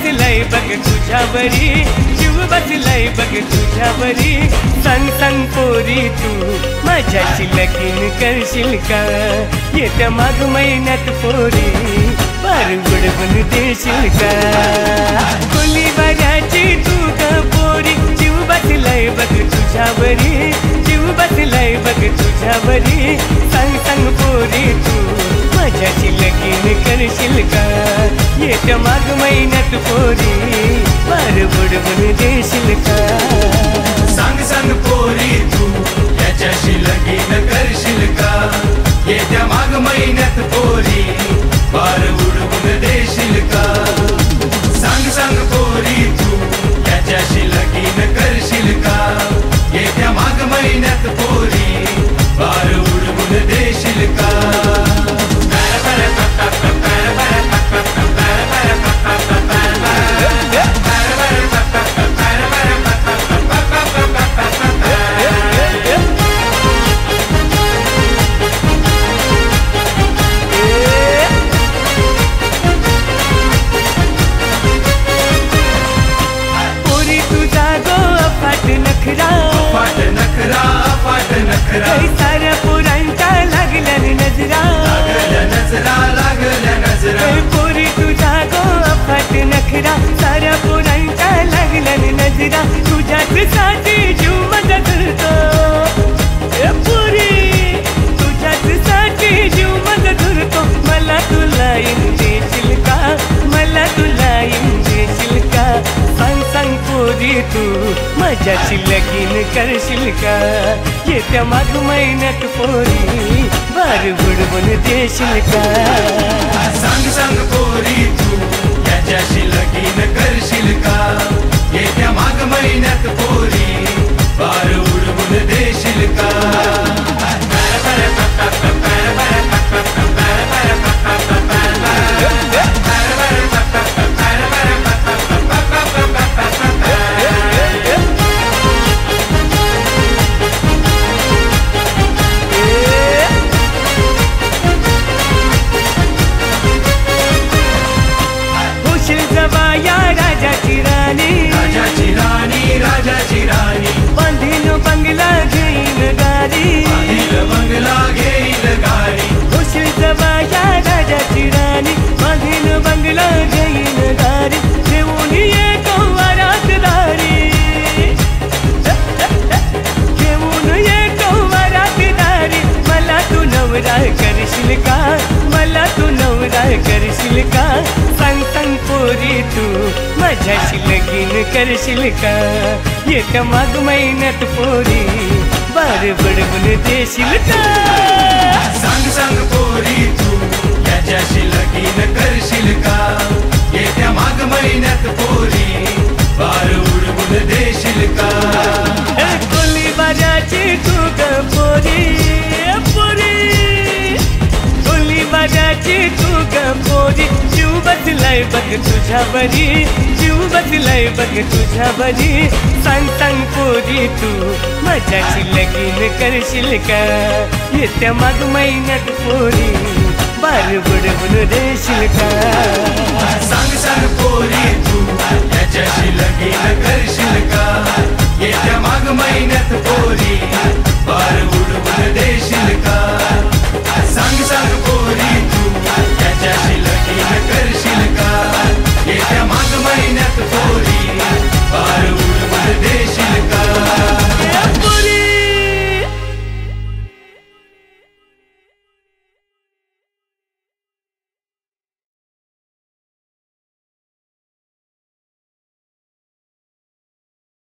बसलाय बघ तुझ्यावरी, जीव बसलाय बघ तुझ्यावरी. सांग सांग पोरी तू माझ्याशी लगीन करशील का? येत्या माघ महिन्यात पोरी पार बुडवून देशील का? कोली वाऱ्याची तू ग पोरी, जीव बसलाय बघ तुझ्यावरी, जीव बसलाय बघ तुझ्यावरी. सांग सांग पोरी तू माझ्याशी लगीन करशील का? येत्या माघ महिन्यात पोरी पार बुडवून देशील का? सांग सांग पोरी तू याच्याशी लगीन करशील का? येत्या माघ महिन्यात पोरी पार बुडवून देशील का? सांग सांग पोरी तू याच्याशी लगीन करशील का? येत्या माघ महिन्यात पोरी पार बुडवून देशील का? साऱ्या पोरांच्या लागल्या नजरा, लागल्या नजरा. पोरी तुझा गो अफाट नखरा, साऱ्या पोरांच्या लागल्या नजरा. तुझ्याच साठी जीव माझा धरतो पोरी, तुझ्याच साठी जीव माझा धरतो. मला तुला येऊन देशील का? मला तुला येऊन देशील का? सांग सांग पोरी तू माझ्याशी लगीन करशील का? येत्या माघ महिन्यात पोरी बार बुडवून देशील का? सांग सांग पोरी तू याच्याशी लगीन करशील का? येत्या माघ महिन्यात पोरी बार बुडवून देशील का? राजाची राणी, राजाची राणी. बांधील बंगला घेईन गाडी, बंगला घेईल गाडी. खुशी जवाया राजाची राणी, बांधील बंगला घेईन गाडी. घेऊन ये कौवारात दारी, घेऊन ये कौवारात दारी. मला तू नवरा करशील का? मला तू नवरा करशील का? सांग सांग पोरी तू माझ्याशी लगीन करशील का? येत्या माघ महिन्यात पोरी बार बुडवून देशील का? सांग सांग पोरी तू याच्याशी लगीन करशील का? येत्या माघ महिन्यात पोरी बार बुडवून देशील का? कोली वाऱ्याची तू ग पोरी, पोरी कोली वाऱ्याची तू ग पोरी. जीव बसलाय बघ तुझ्यावरी, जीव बसलाय बघ तुझ्यावरी. सांग सांग पोरी तू माझ्याशी लगीन करशील का? येत्या माघ महिन्यात पोरी बार बुडवून देशील का? सांग सांग पोरी तू याच्याशी लगीन करशील का? येत्या माघ महिन्यात